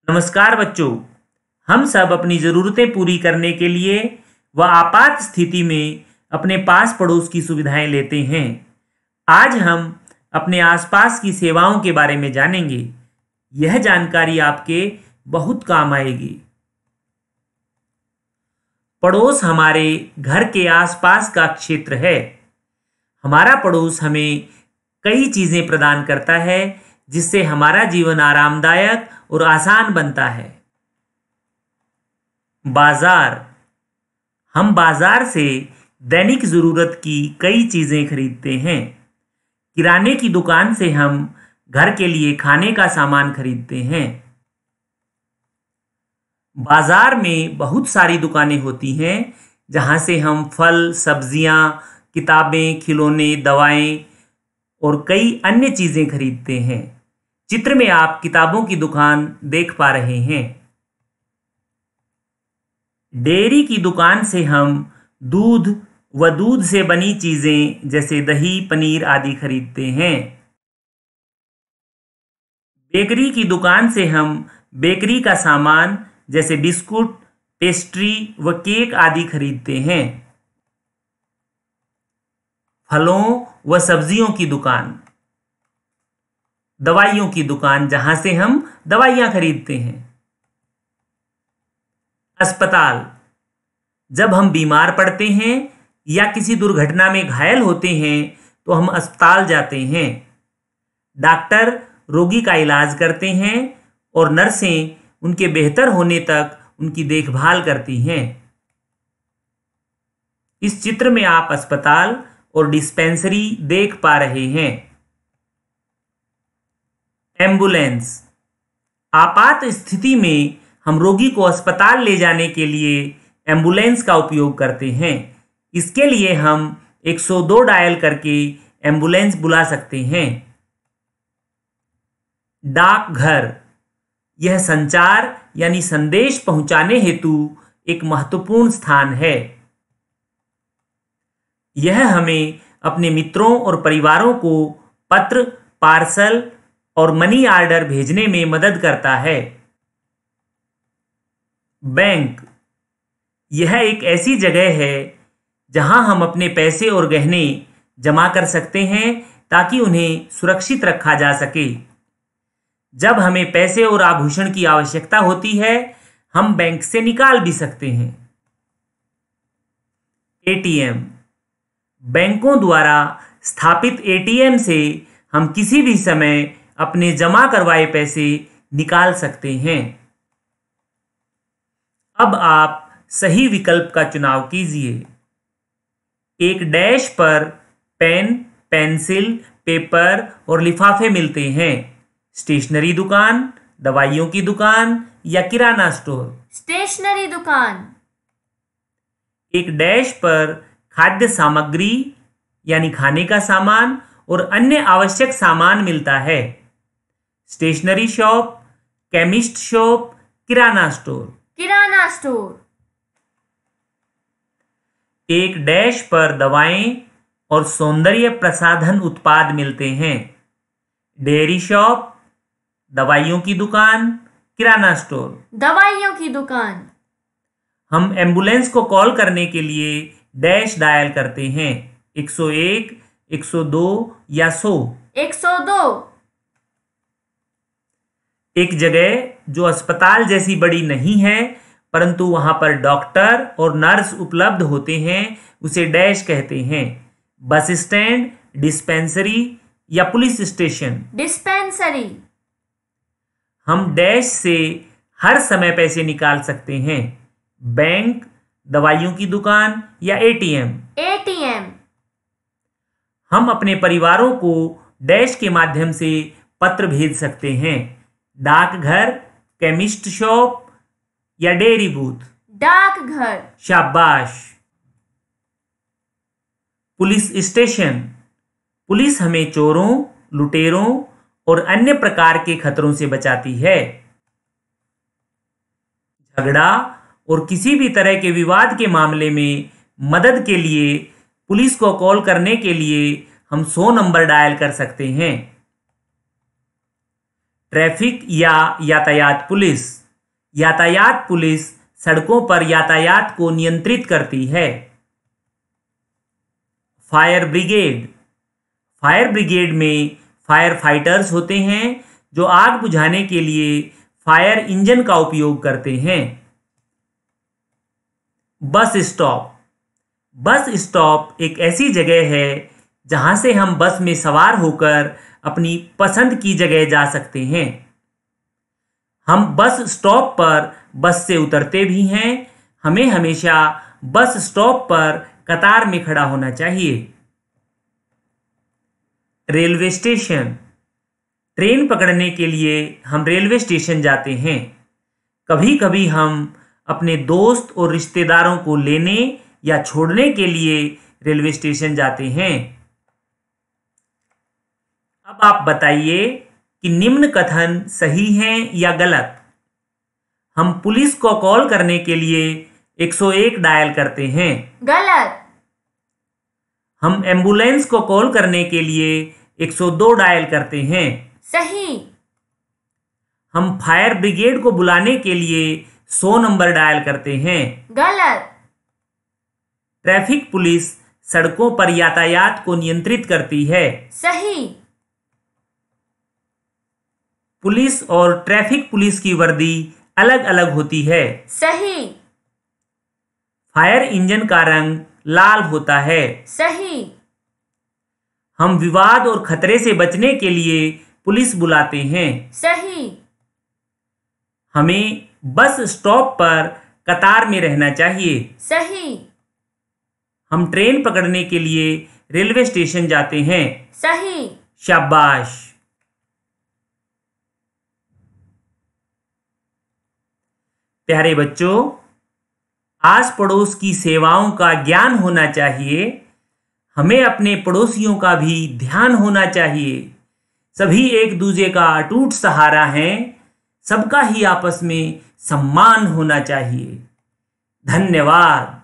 नमस्कार बच्चों। हम सब अपनी ज़रूरतें पूरी करने के लिए व आपात स्थिति में अपने पास पड़ोस की सुविधाएं लेते हैं। आज हम अपने आसपास की सेवाओं के बारे में जानेंगे। यह जानकारी आपके बहुत काम आएगी। पड़ोस हमारे घर के आसपास का क्षेत्र है। हमारा पड़ोस हमें कई चीज़ें प्रदान करता है, जिससे हमारा जीवन आरामदायक और आसान बनता है। बाजार, हम बाजार से दैनिक ज़रूरत की कई चीज़ें खरीदते हैं। किराने की दुकान से हम घर के लिए खाने का सामान खरीदते हैं। बाजार में बहुत सारी दुकानें होती हैं, जहां से हम फल, सब्जियां, किताबें, खिलौने, दवाएं और कई अन्य चीज़ें खरीदते हैं। चित्र में आप किताबों की दुकान देख पा रहे हैं। डेयरी की दुकान से हम दूध व दूध से बनी चीज़ें जैसे दही, पनीर आदि खरीदते हैं। बेकरी की दुकान से हम बेकरी का सामान जैसे बिस्कुट, पेस्ट्री व केक आदि खरीदते हैं। फलों व सब्जियों की दुकान, दवाइयों की दुकान, जहां से हम दवाइयां खरीदते हैं। अस्पताल, जब हम बीमार पड़ते हैं या किसी दुर्घटना में घायल होते हैं तो हम अस्पताल जाते हैं। डॉक्टर रोगी का इलाज करते हैं और नर्सें उनके बेहतर होने तक उनकी देखभाल करती हैं। इस चित्र में आप अस्पताल और डिस्पेंसरी देख पा रहे हैं। एम्बुलेंस, आपात स्थिति में हम रोगी को अस्पताल ले जाने के लिए एम्बुलेंस का उपयोग करते हैं। इसके लिए हम 102 डायल करके एम्बुलेंस बुला सकते हैं। डाकघर, यह संचार यानी संदेश पहुंचाने हेतु एक महत्वपूर्ण स्थान है। यह हमें अपने मित्रों और परिवारों को पत्र, पार्सल और मनी ऑर्डर भेजने में मदद करता है। बैंक, यह एक ऐसी जगह है जहां हम अपने पैसे और गहने जमा कर सकते हैं ताकि उन्हें सुरक्षित रखा जा सके। जब हमें पैसे और आभूषण की आवश्यकता होती है, हम बैंक से निकाल भी सकते हैं। एटीएम, बैंकों द्वारा स्थापित एटीएम से हम किसी भी समय अपने जमा करवाए पैसे निकाल सकते हैं। अब आप सही विकल्प का चुनाव कीजिए। एक डैश पर पेन, पेंसिल, पेपर और लिफाफे मिलते हैं। स्टेशनरी दुकान, दवाइयों की दुकान या किराना स्टोर? स्टेशनरी दुकान। एक डैश पर खाद्य सामग्री यानी खाने का सामान और अन्य आवश्यक सामान मिलता है। स्टेशनरी शॉप, केमिस्ट शॉप, किराना स्टोर? किराना स्टोर। एक डैश पर दवाएं और सौंदर्य प्रसाधन उत्पाद मिलते हैं। डेयरी शॉप, दवाइयों की दुकान, किराना स्टोर? दवाइयों की दुकान। हम एम्बुलेंस को कॉल करने के लिए डैश डायल करते हैं। 101, 102 या 100? 102। एक जगह जो अस्पताल जैसी बड़ी नहीं है परंतु वहां पर डॉक्टर और नर्स उपलब्ध होते हैं, उसे डैश कहते हैं। बस स्टैंड, डिस्पेंसरी या पुलिस स्टेशन? डिस्पेंसरी। हम डैश से हर समय पैसे निकाल सकते हैं। बैंक, दवाइयों की दुकान या एटीएम? एटीएम। हम अपने परिवारों को डैश के माध्यम से पत्र भेज सकते हैं। डाकघर, केमिस्ट शॉप या डेयरी बूथ? डाकघर। शाबाश। पुलिस स्टेशन, पुलिस हमें चोरों, लुटेरों और अन्य प्रकार के खतरों से बचाती है। झगड़ा और किसी भी तरह के विवाद के मामले में मदद के लिए पुलिस को कॉल करने के लिए हम 100 नंबर डायल कर सकते हैं। ट्रैफिक या यातायात पुलिस। यातायात पुलिस सड़कों पर यातायात को नियंत्रित करती है। Fire brigade. फायर ब्रिगेड में फायर फाइटर्स होते हैं जो आग बुझाने के लिए फायर इंजन का उपयोग करते हैं। Bus stop. बस स्टॉप एक ऐसी जगह है जहां से हम बस में सवार होकर अपनी पसंद की जगह जा सकते हैं। हम बस स्टॉप पर बस से उतरते भी हैं। हमें हमेशा बस स्टॉप पर कतार में खड़ा होना चाहिए। Railway station. ट्रेन पकड़ने के लिए हम रेलवे स्टेशन जाते हैं। कभी कभी हम अपने दोस्त और रिश्तेदारों को लेने या छोड़ने के लिए रेलवे स्टेशन जाते हैं। अब आप बताइए कि निम्न कथन सही हैं या गलत। हम पुलिस को कॉल करने के लिए 101 डायल करते हैं। गलत। हम एम्बुलेंस को कॉल करने के लिए 102 डायल करते हैं। सही। हम फायर ब्रिगेड को बुलाने के लिए 100 नंबर डायल करते हैं। गलत। ट्रैफिक पुलिस सड़कों पर यातायात को नियंत्रित करती है। सही। पुलिस और ट्रैफिक पुलिस की वर्दी अलग अलग होती है। सही। फायर इंजन का रंग लाल होता है। सही। हम विवाद और खतरे से बचने के लिए पुलिस बुलाते हैं। सही। हमें बस स्टॉप पर कतार में रहना चाहिए। सही। हम ट्रेन पकड़ने के लिए रेलवे स्टेशन जाते हैं। सही। शाबाश। प्यारे बच्चों, आस पड़ोस की सेवाओं का ज्ञान होना चाहिए। हमें अपने पड़ोसियों का भी ध्यान होना चाहिए। सभी एक दूसरे का अटूट सहारा हैं। सबका ही आपस में सम्मान होना चाहिए। धन्यवाद।